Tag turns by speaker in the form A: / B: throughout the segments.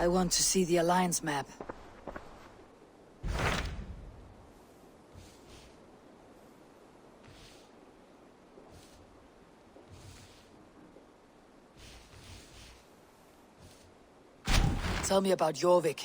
A: I want to see the Alliance map. Tell me about Jorvik.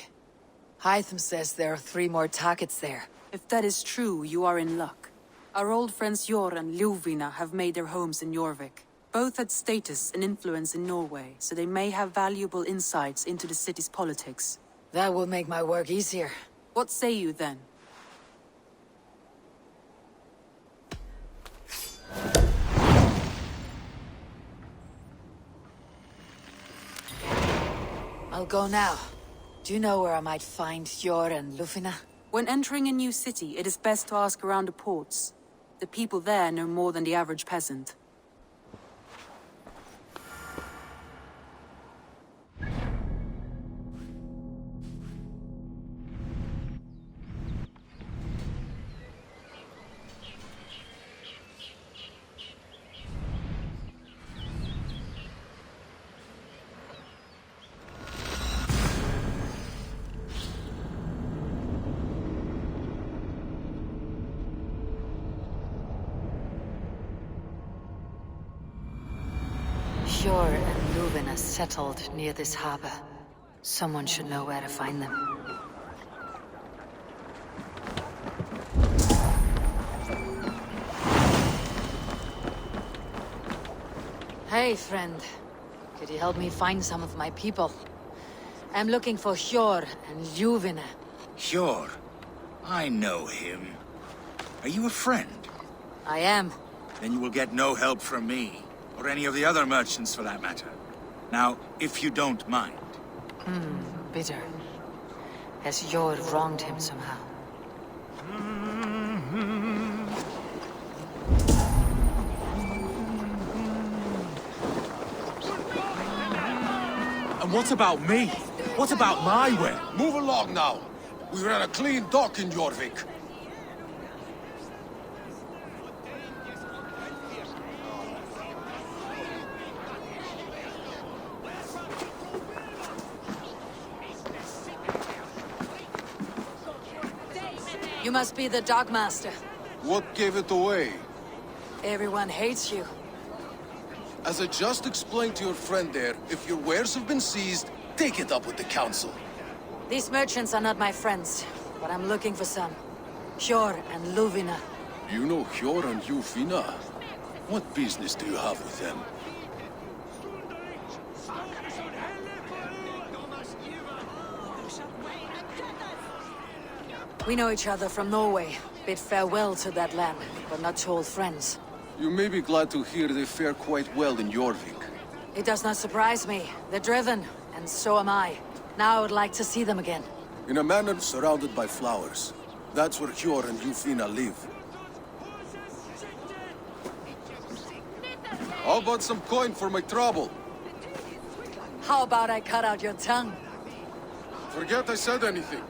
A: Hytham says there are 3 more targets there.
B: If that is true, you are in luck. Our old friends Jor and Ljuvina have made their homes in Jorvik. Both had status and influence in Norway, so they may have valuable insights into the city's politics.
A: That will make my work easier.
B: What say you then?
A: I'll go now. Do you know where I might find Jor and Ljuvina?
B: When entering a new city, it is best to ask around the ports. The people there know more than the average peasant.
A: Jor and Ljuvina settled near this harbor. Someone should know where to find them. Hey, friend. Could you help me find some of my people? I'm looking for Jor and Ljuvina.
C: Jor? I know him. Are you a friend?
A: I am.
C: Then you will get no help from me. Or any of the other merchants, for that matter. Now, if you don't mind.
A: Bitter. Has Jor wronged him somehow?
D: And what about me? What about my way?
E: Move along now. We ran a clean dock in Jorvik.
A: You must be the Dogmaster.
E: What gave it away?
A: Everyone hates you.
E: As I just explained to your friend there, if your wares have been seized, take it up with the council.
A: These merchants are not my friends, but I'm looking for some. Jor and Ljuvina.
E: You know Jor and Ljuvina? What business do you have with them?
A: We know each other from Norway. Bid farewell to that land, but not to old friends.
E: You may be glad to hear they fare quite well in Jorvik.
A: It does not surprise me. They're driven, and so am I. Now I would like to see them again.
E: In a manor surrounded by flowers. That's where Jor and Ljuvina live. How about some coin for my trouble?
A: How about I cut out your tongue?
E: Forget I said anything.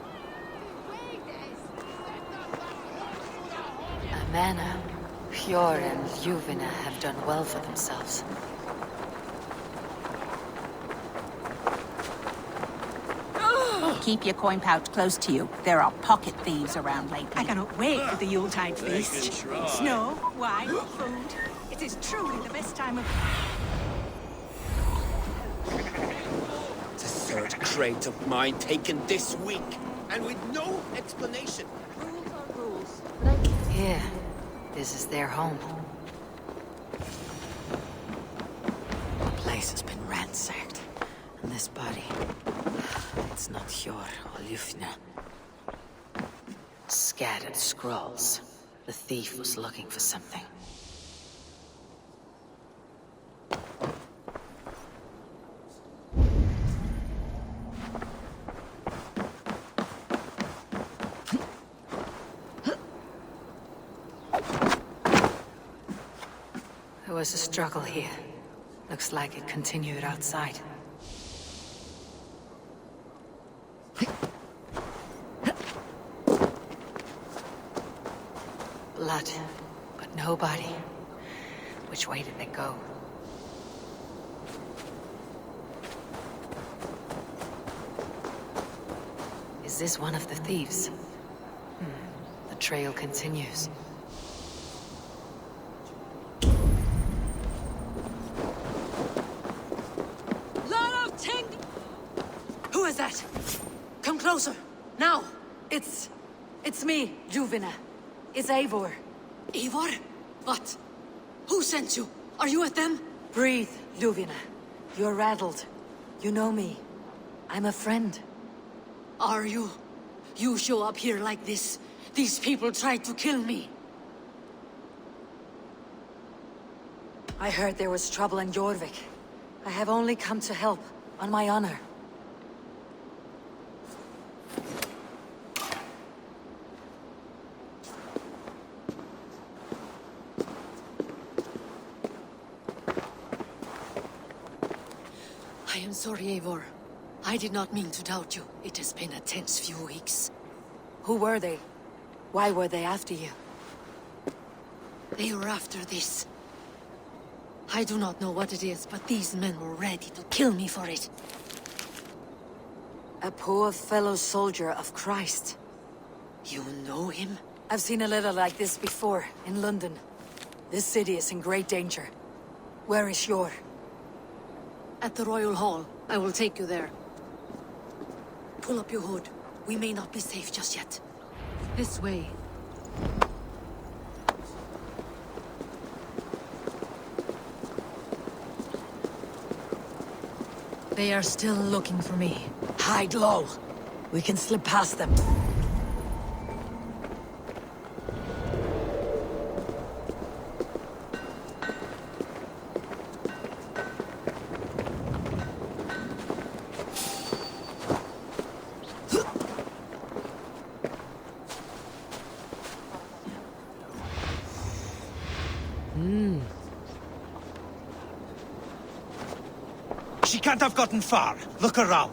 A: Manor. Jor and Ljuvina have done well for themselves.
F: Keep your coin pouch close to you. There are pocket thieves around lately.
G: I cannot wait for the Yuletide feast. Snow, wine, food. It is truly the best time of...
D: The 3rd crate of mine taken this week, and with no explanation.
F: Rules are rules.
A: Here. This is their home. The place has been ransacked. And this body... It's not Jor or Ljuvina. Scattered scrolls. The thief was looking for something. There was a struggle here. Looks like it continued outside. Blood, but nobody. Which way did they go? Is this one of the thieves? The trail continues. Who is that? Come closer, now! It's me, Juvina. It's Eivor.
H: Eivor? What? Who sent you? Are you with them?
A: Breathe, Juvina. You're rattled. You know me. I'm a friend.
H: Are you? You show up here like this. These people tried to kill me.
A: I heard there was trouble in Jorvik. I have only come to help, on my honor.
H: I am sorry, Eivor. I did not mean to doubt you. It has been a tense few weeks.
A: Who were they? Why were they after you?
H: They were after this. I do not know what it is, but these men were ready to kill me for it.
A: A poor fellow soldier of Christ.
H: You know him?
A: I've seen a letter like this before, in London. This city is in great danger. Where is Yor?
H: At the Royal Hall. I will take you there. Pull up your hood. We may not be safe just yet. This way.
A: They are still looking for me. Hide low. We can slip past them.
C: She can't have gotten far. Look around.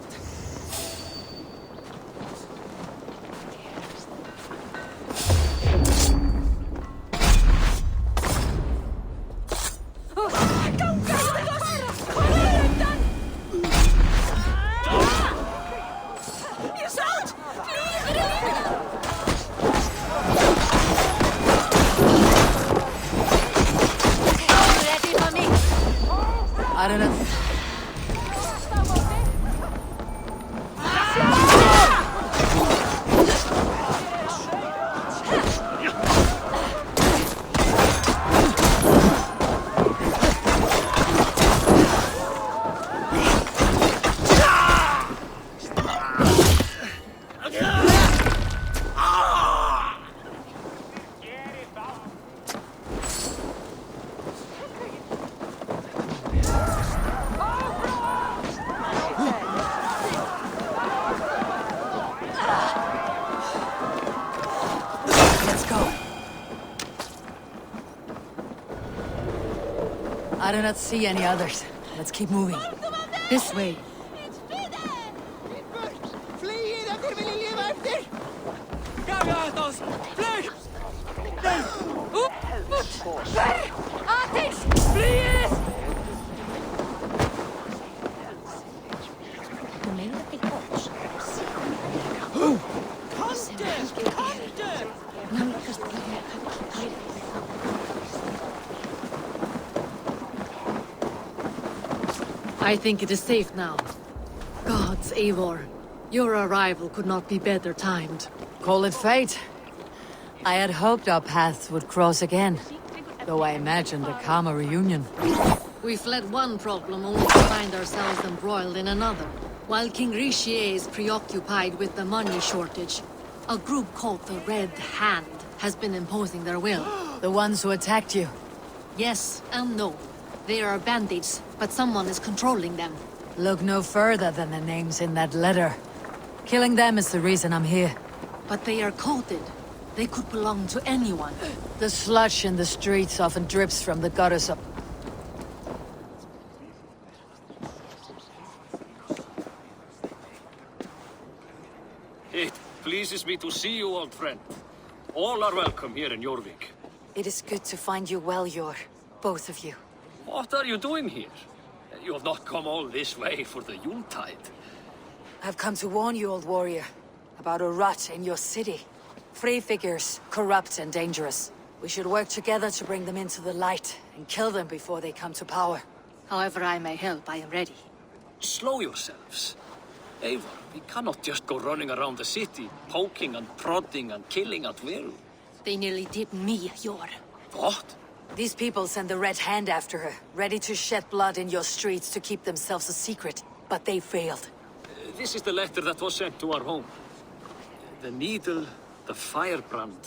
A: I don't know. I do not see any others. Let's keep moving.
H: This way. I think it is safe now. Gods, Eivor. Your arrival could not be better timed.
A: Call it fate. I had hoped our paths would cross again, though I imagined a calmer reunion.
H: We fled one problem only to find ourselves embroiled in another. While King Richier is preoccupied with the money shortage, a group called the Red Hand has been imposing their will.
A: The ones who attacked you.
H: Yes and no. They are bandits, but someone is controlling them.
A: Look no further than the names in that letter. Killing them is the reason I'm here.
H: But they are coded. They could belong to anyone.
A: The sludge in the streets often drips from the gutters up.
I: It pleases me to see you, old friend. All are welcome here in Jorvik.
A: It is good to find you well, Yor. Both of you.
I: What are you doing here? You have not come all this way for the Yuletide.
A: I've come to warn you, old warrior. about a rot in your city. Free figures, corrupt and dangerous. We should work together to bring them into the light and kill them before they come to power.
H: However I may help, I am ready.
I: Slow yourselves. Eivor, we cannot just go running around the city, poking and prodding and killing at will.
H: They nearly did me, Yor.
I: What?
A: These people send the Red Hand after her, ready to shed blood in your streets to keep themselves a secret. But they failed.
I: This is the letter that was sent to our home. The needle, the firebrand,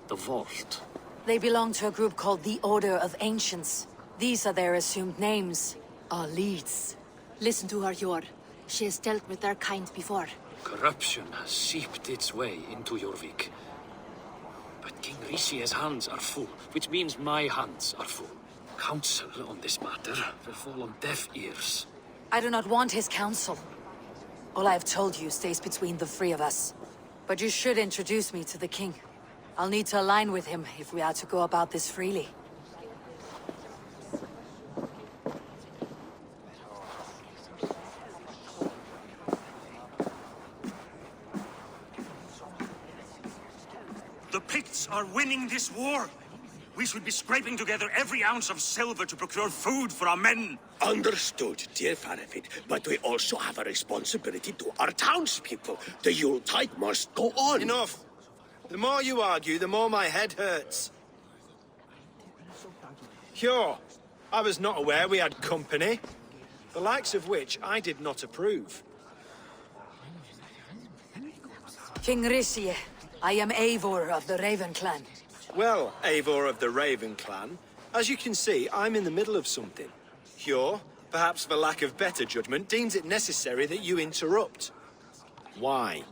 I: the vault.
A: They belong to a group called the Order of Ancients. These are their assumed names. Our leads.
H: Listen to her, Yor. She has dealt with their kind before.
I: Corruption has seeped its way into Jorvik. But King Rishie's hands are full, which means my hands are full. Counsel on this matter will fall on deaf ears.
A: I do not want his counsel. All I have told you stays between the three of us. But you should introduce me to the king. I'll need to align with him if we are to go about this freely.
J: The Picts are winning this war. We should be scraping together every ounce of silver to procure food for our men.
D: Understood, dear Faravid, but we also have a responsibility to our townspeople. The Yuletide must go on.
K: Enough. The more you argue, the more my head hurts. Sure, I was not aware we had company, the likes of which I did not approve.
A: King Rishie, I am Eivor of the Raven Clan.
K: Well, Eivor of the Raven Clan, as you can see, I'm in the middle of something. Hjor, perhaps for lack of better judgment, deems it necessary that you interrupt. Why?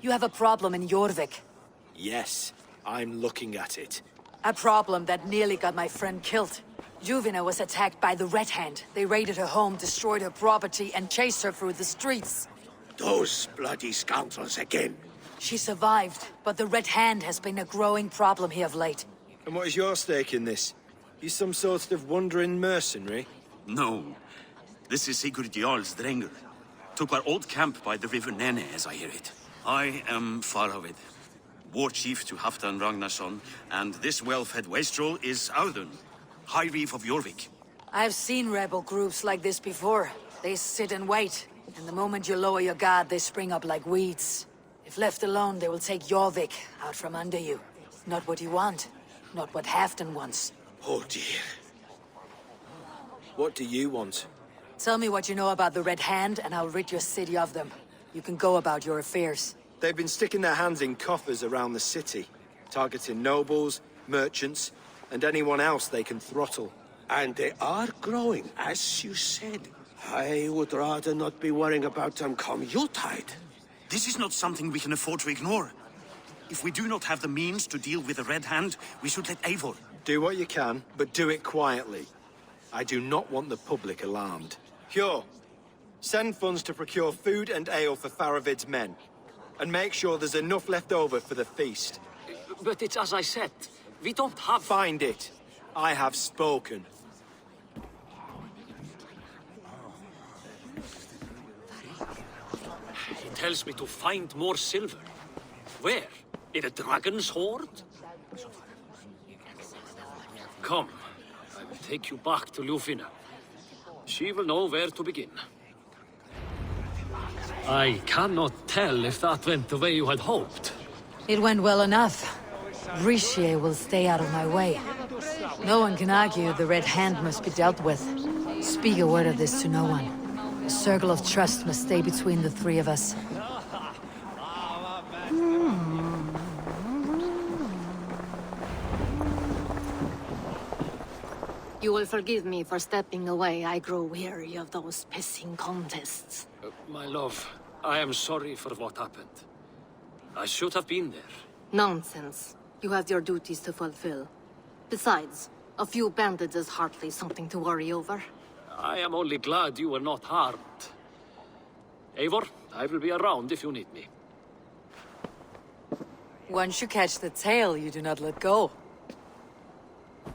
A: You have a problem in Jorvik.
K: Yes, I'm looking at it.
A: A problem that nearly got my friend killed. Juvina was attacked by the Red Hand. They raided her home, destroyed her property, and chased her through the streets.
D: Those bloody scoundrels again.
A: She survived, but the Red Hand has been a growing problem here of late.
K: And what is your stake in this? You some sort of wandering mercenary?
J: No. This is Sigurd Jarl's Drenger. Took our old camp by the river Nene, as I hear it. I am Faravid, war chief to Halfdan Ragnarsson, and this well-fed wastrel is Audun, High Reeve of Jorvik.
A: I have seen rebel groups like this before. They sit and wait, and the moment you lower your guard, they spring up like weeds. If left alone, they will take Jorvik out from under you. Not what you want, not what Halfdan wants.
D: Oh dear.
K: What do you want?
A: Tell me what you know about the Red Hand, and I'll rid your city of them. You can go about your affairs.
K: They've been sticking their hands in coffers around the city, targeting nobles, merchants, and anyone else they can throttle.
D: And they are growing, as you said. I would rather not be worrying about them come Yuletide.
J: This is not something we can afford to ignore. If we do not have the means to deal with the Red Hand, we should let Eivor.
K: Do what you can, but do it quietly. I do not want the public alarmed. Hjor, send funds to procure food and ale for Faravid's men. And make sure there's enough left over for the feast.
I: But it's as I said, we don't have...
K: Find it. I have spoken.
I: He tells me to find more silver. Where? In a dragon's hoard? Come, I will take you back to Ljufina. She will know where to begin. I cannot tell if that went the way you had hoped.
A: It went well enough. Rishie will stay out of my way. No one can argue the Red Hand must be dealt with. Speak a word of this to no one. A circle of trust must stay between the three of us.
H: You will forgive me for stepping away. I grow weary of those pissing contests.
I: My love, I am sorry for what happened. I should have been there.
H: Nonsense. You have your duties to fulfill. Besides, a few bandits is hardly something to worry over.
I: I am only glad you were not harmed. Eivor, I will be around if you need me.
A: Once you catch the tail, you do not let go.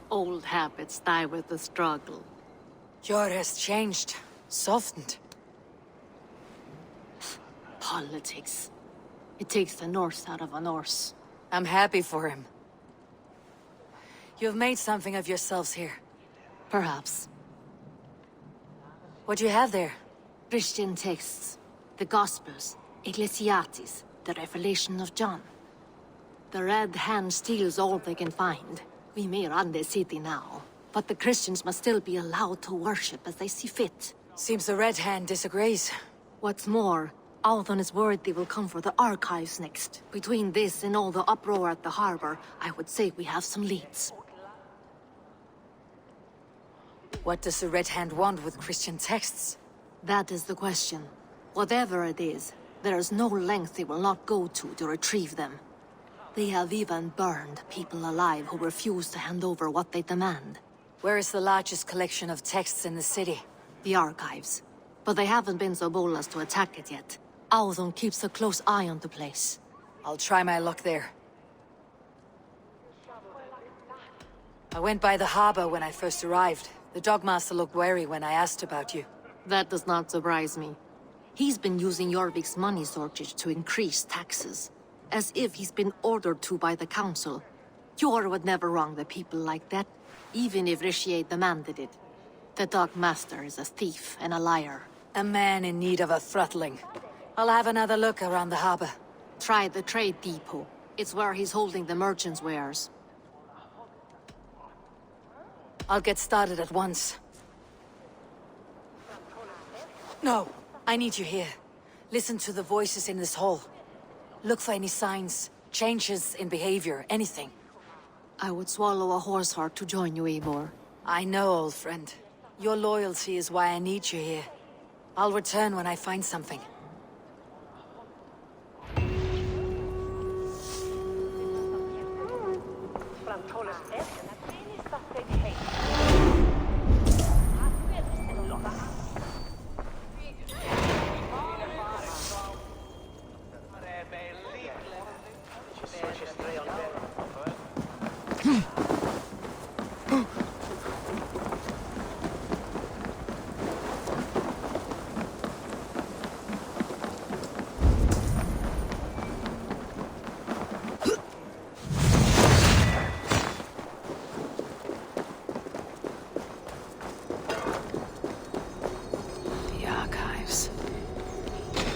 H: Old habits die with the struggle.
A: Jor has changed, softened.
H: Politics. It takes the Norse out of a Norse.
A: I'm happy for him. You've made something of yourselves here.
H: Perhaps.
A: What do you have there?
H: Christian texts, the Gospels, Ecclesiastes, the Revelation of John. The Red Hand steals all they can find. We may run the city now, but the Christians must still be allowed to worship as they see fit.
A: Seems the Red Hand disagrees.
H: What's more, Althon is worried they will come for the archives next. Between this and all the uproar at the harbor, I would say we have some leads.
A: What does the Red Hand want with Christian texts?
H: That is the question. Whatever it is, there is no length they will not go to retrieve them. They have even burned people alive who refuse to hand over what they demand.
A: Where is the largest collection of texts in the city?
H: The archives. But they haven't been so bold as to attack it yet. Althon keeps a close eye on the place.
A: I'll try my luck there. I went by the harbor when I first arrived. The Dogmaster looked wary when I asked about you.
H: That does not surprise me. He's been using Jorvik's money shortage to increase taxes. As if he's been ordered to by the council. Jor would never wrong the people like that, even if Richier demanded it. The Dogmaster is a thief and a liar.
A: A man in need of a throttling. I'll have another look around the harbor.
H: Try the trade depot. It's where he's holding the merchants' wares.
A: I'll get started at once. No, I need you here. Listen to the voices in this hall. Look for any signs, changes in behavior, anything.
H: I would swallow a horse heart to join you, Eivor.
A: I know, old friend. Your loyalty is why I need you here. I'll return when I find something.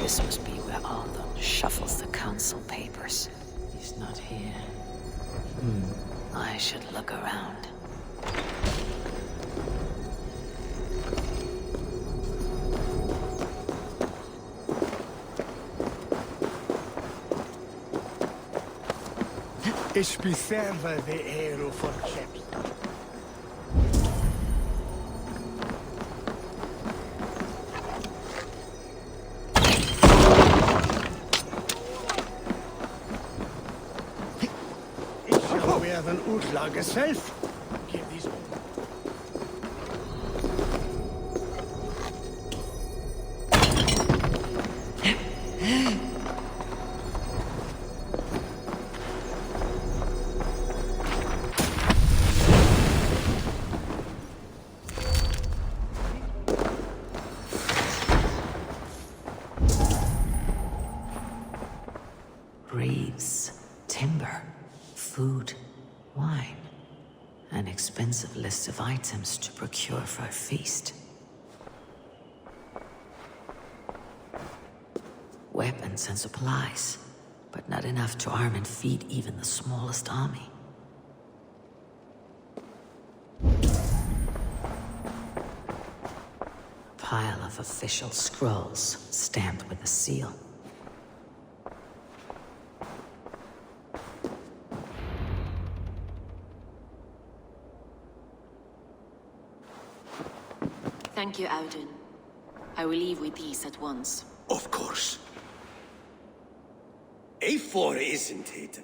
L: This must be where Althon shuffles the council papers. He's not here. I should look around.
M: Ich beserve the hero for chips. Een uitlage zelf. Give these.
L: Reeds, timber, food. Wine. An expensive list of items to procure for a feast. Weapons and supplies, but not enough to arm and feed even the smallest army. A pile of official scrolls stamped with a seal.
N: Thank you, Audun. I will leave with these at once.
D: Of course. A4, isn't it?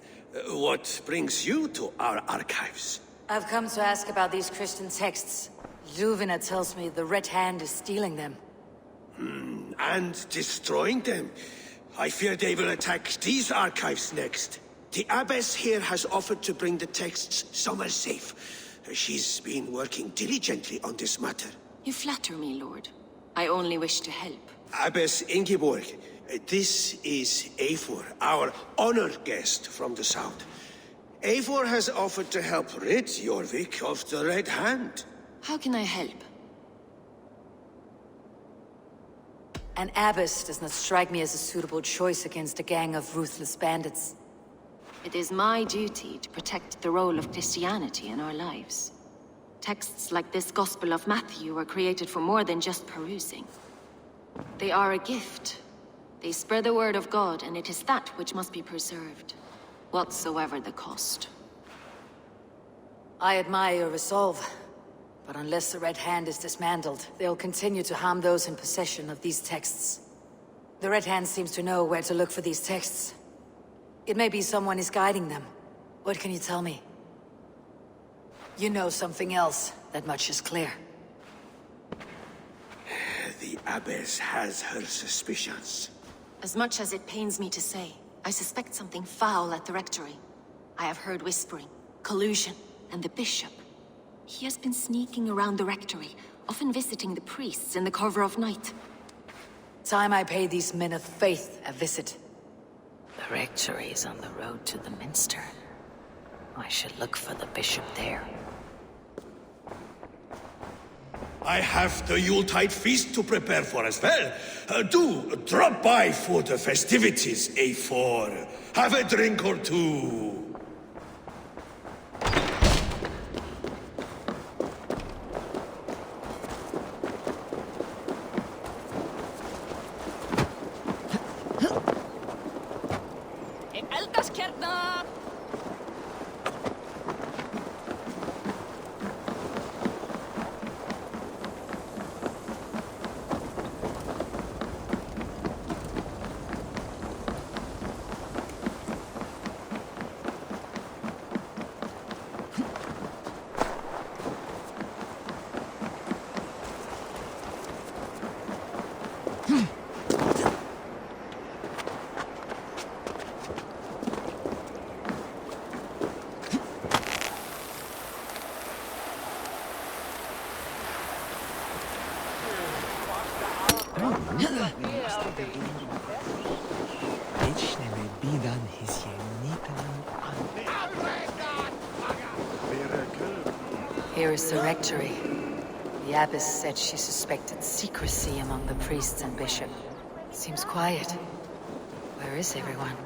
D: What brings you to our archives?
A: I've come to ask about these Christian texts. Ljuvina tells me the Red Hand is stealing them.
D: And destroying them. I fear they will attack these archives next. The Abbess here has offered to bring the texts somewhere safe. She's been working diligently on this matter.
N: You flatter me, Lord. I only wish to help.
D: Abbess Ingeborg, This is Eivor, our honored guest from the south. Eivor has offered to help rid Jorvik of the Red Hand.
N: How can I help?
A: An abbess does not strike me as a suitable choice against a gang of ruthless bandits.
N: It is my duty to protect the role of Christianity in our lives. Texts like this Gospel of Matthew were created for more than just perusing. They are a gift. They spread the word of God, and it is that which must be preserved, whatsoever the cost.
A: I admire your resolve, but unless the Red Hand is dismantled, they'll continue to harm those in possession of these texts. The Red Hand seems to know where to look for these texts. It may be someone is guiding them. What can you tell me? You know something else. That much is clear.
D: The Abbess has her suspicions.
N: As much as it pains me to say, I suspect something foul at the Rectory. I have heard whispering, collusion, and the Bishop. He has been sneaking around the Rectory, often visiting the priests in the cover of night.
A: Time I pay these men of faith a visit.
L: The Rectory is on the road to the Minster. I should look for the Bishop there.
D: I have the Yuletide feast to prepare for as well. Do drop by for the festivities, Eivor. Have a drink or two.
A: Here is the Rectory. The Abbess said she suspected secrecy among the priests and Bishop. Seems quiet. Where is everyone?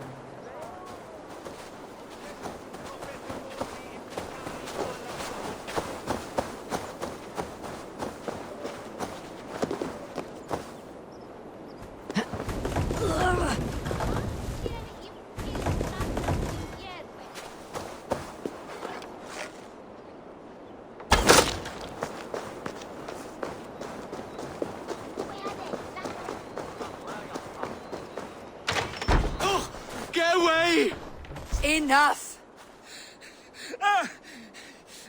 A: Enough!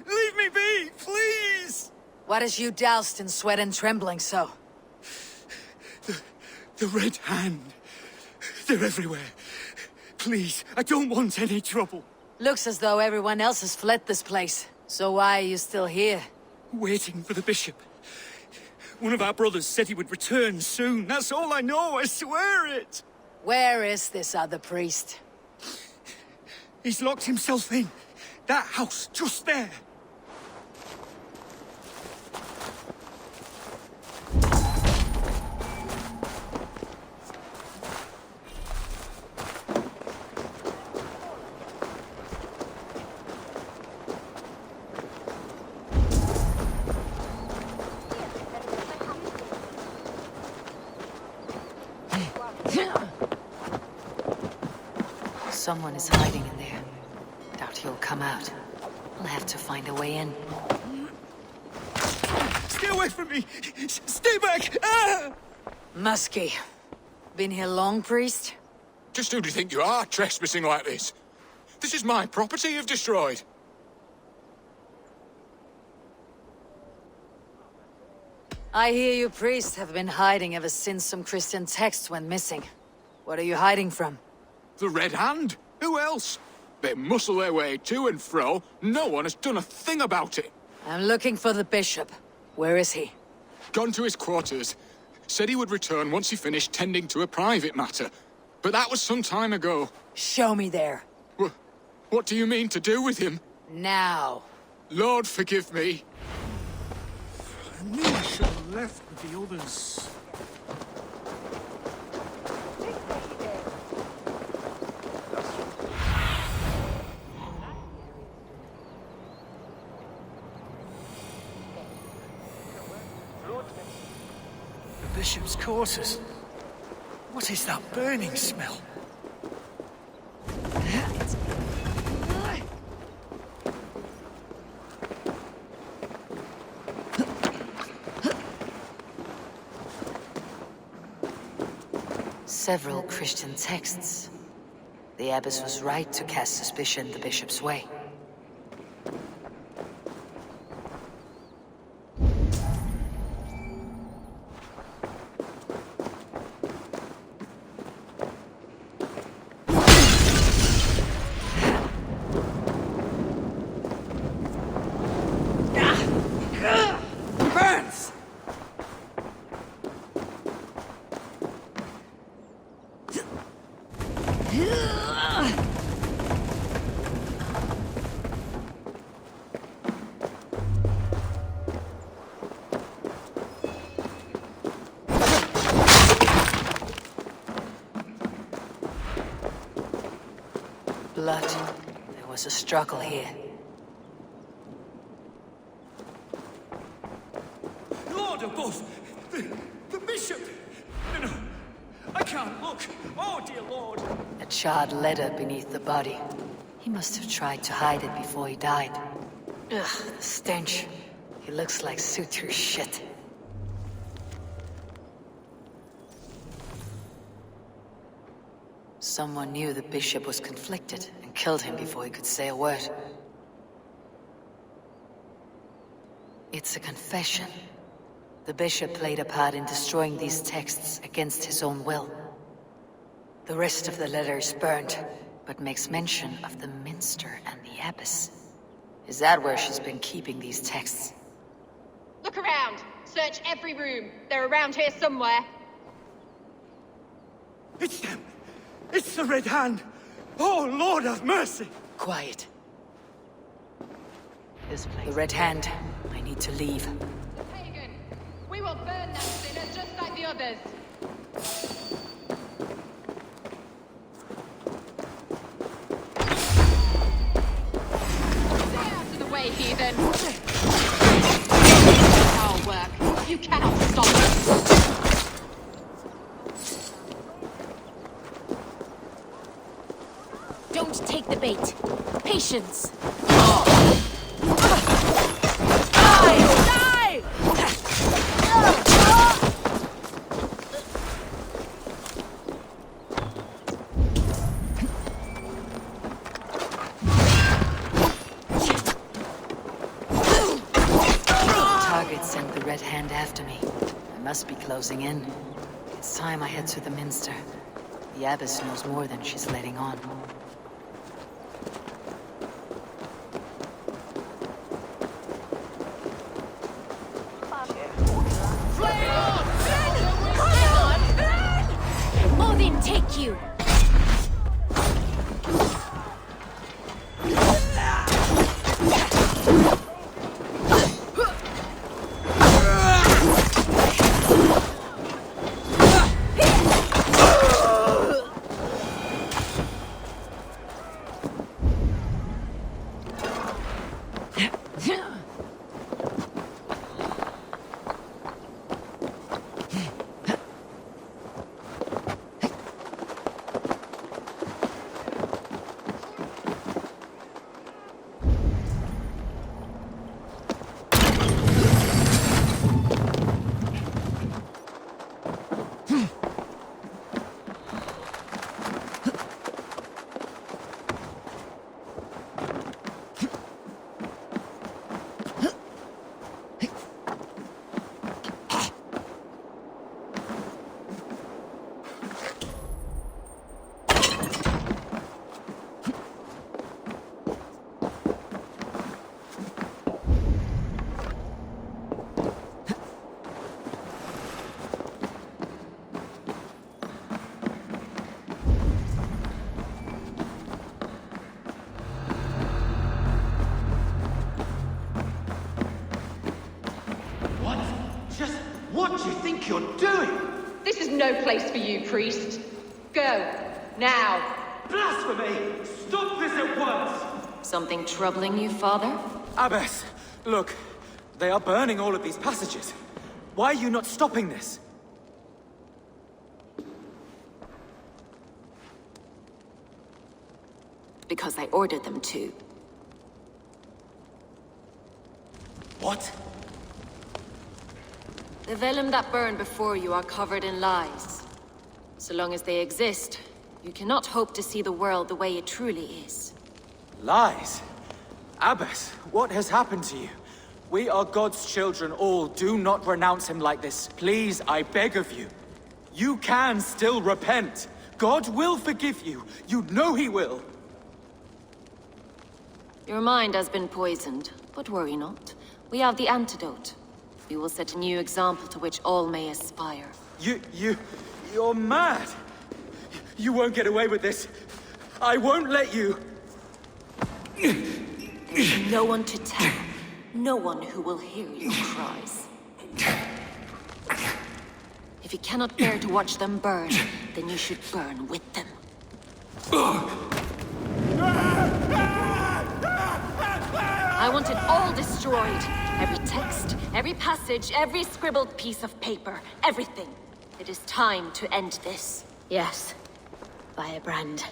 C: Leave me be, please!
A: What has you doused in sweat and trembling so?
C: The Red Hand. They're everywhere. Please, I don't want any trouble.
A: Looks as though everyone else has fled this place. So why are you still here?
C: Waiting for the Bishop. One of our brothers said he would return soon. That's all I know, I swear it!
A: Where is this other priest?
C: He's locked himself in. That house, just there.
A: Someone is hiding in there. Doubt he'll come out. I'll have to find a way in.
C: Stay away from me! Stay back! Ah!
A: Muskie. Been here long, priest?
E: Just who do you think you are, trespassing like this? This is my property you've destroyed.
A: I hear you priests have been hiding ever since some Christian texts went missing. What are you hiding from?
E: The Red Hand? Who else? They muscle their way to and fro. No one has done a thing about it.
A: I'm looking for the Bishop. Where is he?
E: Gone to his quarters.
O: Said he would return once he finished tending to a private matter. But that was some time ago.
A: Show me there.
O: What do you mean to do with him?
A: Now.
O: Lord, forgive me.
M: I knew I should have left with the others. The bishop's quarters. What is that burning smell?
A: Several Christian texts. The abbess was right to cast suspicion the bishop's way.
M: Burns!
A: Blood. There was a struggle here.
M: Lord above! The bishop! No, I can't look! Oh, dear Lord!
A: A charred letter beneath the body. He must have tried to hide it before he died. Ugh, the stench. He looks like suture shit. Someone knew the bishop was conflicted and killed him before he could say a word. It's a confession. The bishop played a part in destroying these texts against his own will. The rest of the letter is burned, but makes mention of the minster and the abbess. Is that where she's been keeping these texts?
P: Look around! Search every room. They're around here somewhere.
M: It's them! It's the Red Hand! Oh, Lord have mercy!
A: Quiet. The Red Hand. I need to leave.
P: The pagan! We will burn that sinner just like the others! Stay out of the way, heathen! Our work. You cannot stop us!
Q: Don't take the bait. Patience.
A: Target sent the Red Hand after me. I must be closing in. It's time I head to the minster. The abbess knows more than she's letting on.
Q: Odin, take you!
M: think you're doing?
P: This is no place for you, priest. Go. Now.
M: Blasphemy! Stop this at once!
N: Something troubling you, Father?
M: Abbess, look. They are burning all of these passages. Why are you not stopping this?
N: Because I ordered them to.
M: What?
N: The vellum that burn before you are covered in lies. So long as they exist, you cannot hope to see the world the way it truly is.
M: Lies? Abbess, what has happened to you? We are God's children all. Do not renounce him like this. Please, I beg of you. You can still repent. God will forgive you. You know he will.
N: Your mind has been poisoned, but worry not. We have the antidote. We will set a new example to which all may aspire.
M: You're mad. You won't get away with this. I won't let you.
N: There's no one to tell. No one who will hear your cries. If you cannot bear to watch them burn, then you should burn with them. I want it all destroyed. Every text, every passage, every scribbled piece of paper, everything. It is time to end this.
Q: Yes. Firebrand.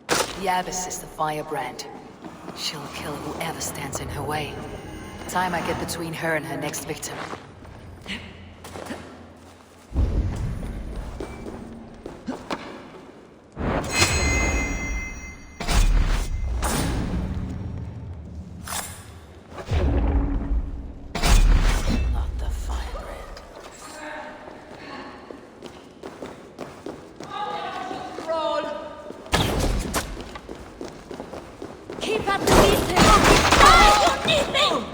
A: The Abbess is the firebrand. She'll kill whoever stands in her way. Time I get between her and her next victim.
Q: Keep at the beast! Ah, you need me!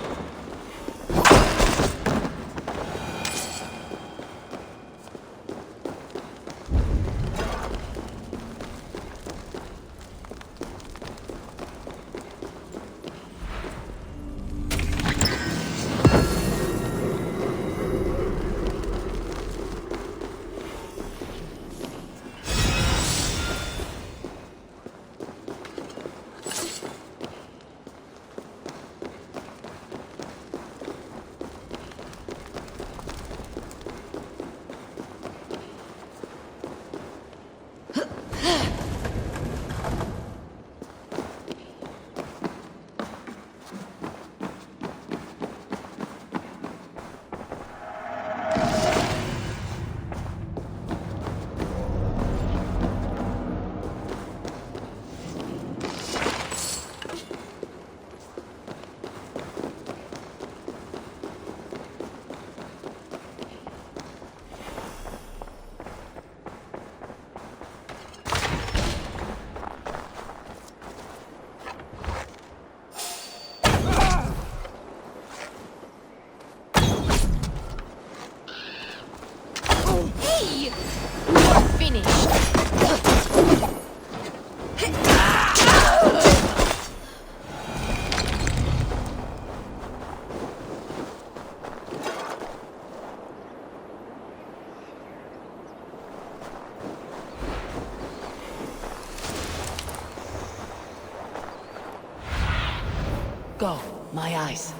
A: Go, my eyes.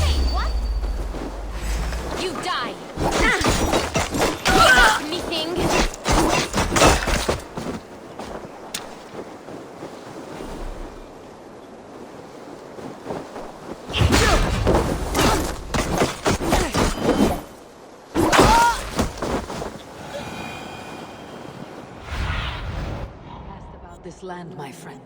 Q: Hey, what? You die! Anything?
A: This land, my friend.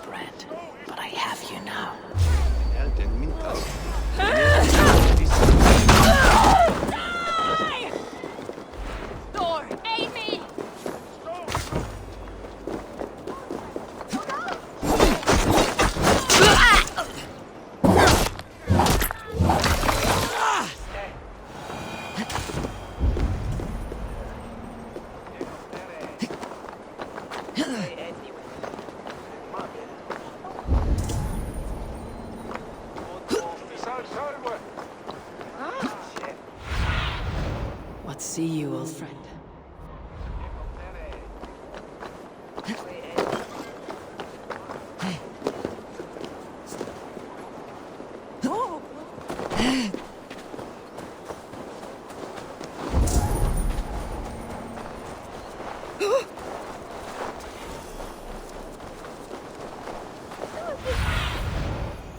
L: Grant, but I have you now.
Q: Thor, aid me!
A: What see you, old friend?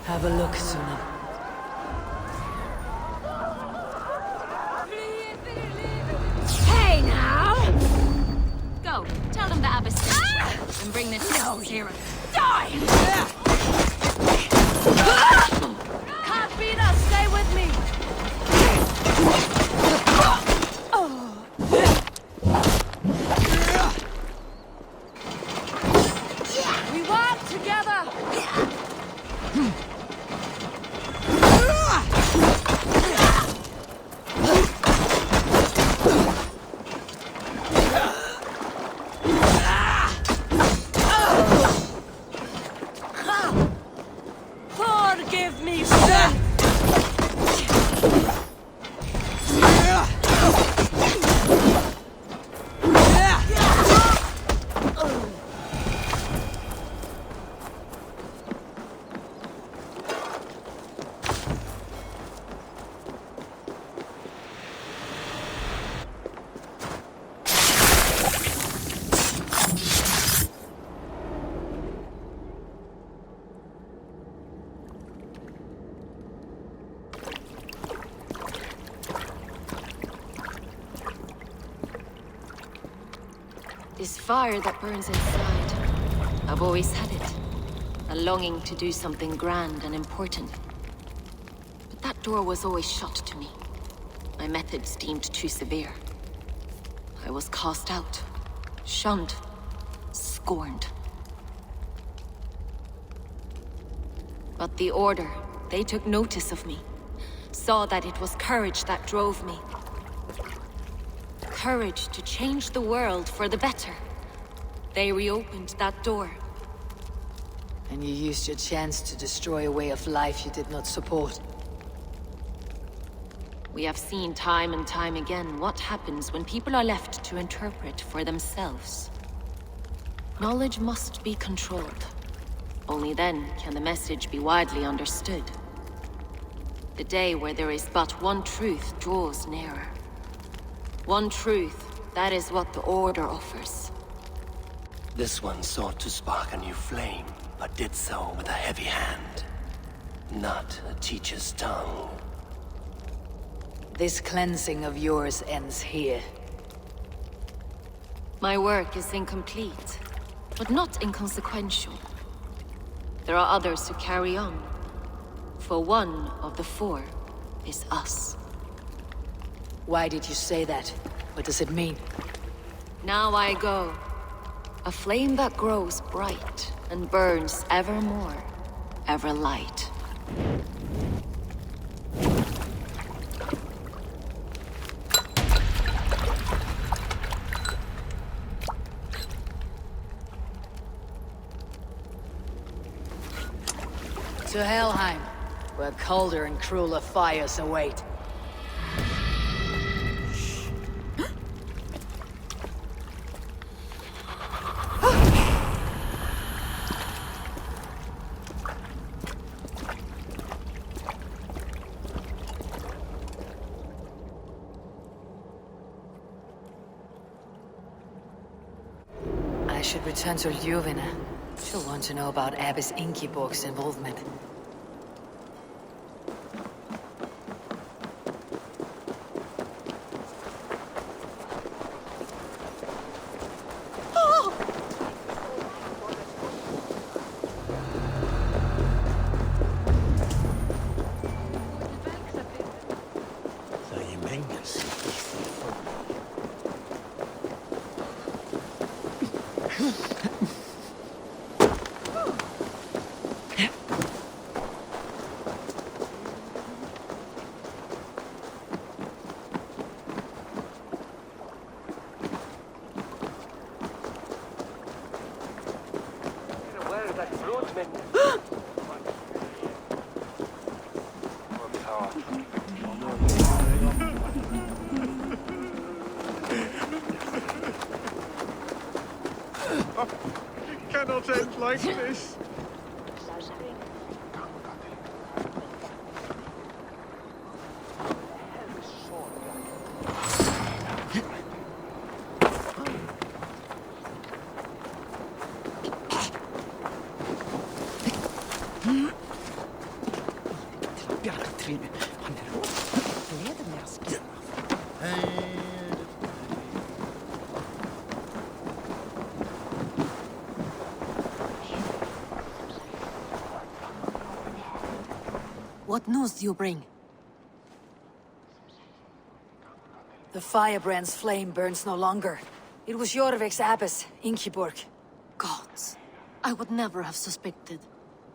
A: Have a look, Suna.
Q: Hey now!
N: Go, tell them the Abbess and bring this
Q: No,
N: hero.
Q: Die! Can't beat us, stay with me! We work together! Forgive me, sir!
N: This fire that burns inside. I've always had it. A longing to do something grand and important. But that door was always shut to me. My methods deemed too severe. I was cast out, shunned, scorned. But the Order, they took notice of me. Saw that it was courage that drove me. Courage to change the world for the better. They reopened that door.
A: And you used your chance to destroy a way of life you did not support.
N: We have seen time and time again what happens when people are left to interpret for themselves. Knowledge must be controlled. Only then can the message be widely understood. The day where there is but one truth draws nearer. One truth, that is what the Order offers.
R: This one sought to spark a new flame, but did so with a heavy hand. Not a teacher's tongue.
A: This cleansing of yours ends here.
N: My work is incomplete, but not inconsequential. There are others who carry on. For one of the four is us.
A: Why did you say that? What does it mean?
N: Now I go. A flame that grows bright and burns ever more, ever light.
A: To Helheim, where colder and crueler fires await. I should return to Ljuvina. She'll want to know about Abbess Ingeborg's involvement.
K: It cannot end like this.
H: What news do you bring?
A: The firebrand's flame burns no longer. It was Jorvik's abbess, Ingeborg.
H: Gods, I would never have suspected.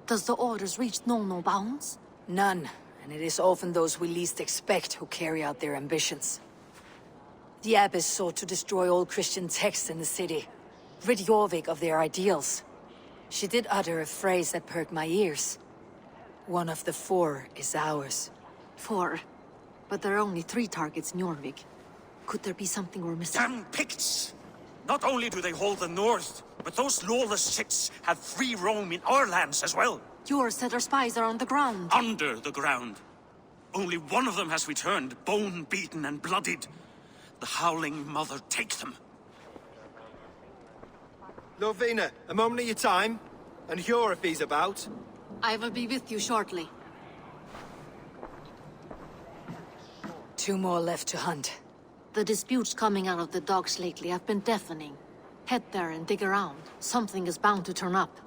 H: Does the orders reach no bounds?
A: None, and it is often those we least expect who carry out their ambitions. The abbess sought to destroy all Christian texts in the city, rid Jorvik of their ideals. She did utter a phrase that perked my ears. One of the 4 is ours.
H: 4? But there are only 3 targets in Jorvik. Could there be something we're missing?
J: Damn Picts! Not only do they hold the north, but those lawless shits have free roam in our lands as well.
H: Your said our spies are on the ground.
J: Under the ground. Only one of them has returned, bone-beaten and bloodied. The Howling Mother take them.
K: Lovina, a moment of your time. And Hjor if he's about.
H: I will be with you shortly.
A: 2 more left to hunt.
H: The disputes coming out of the docks lately have been deafening. Head there and dig around. Something is bound to turn up.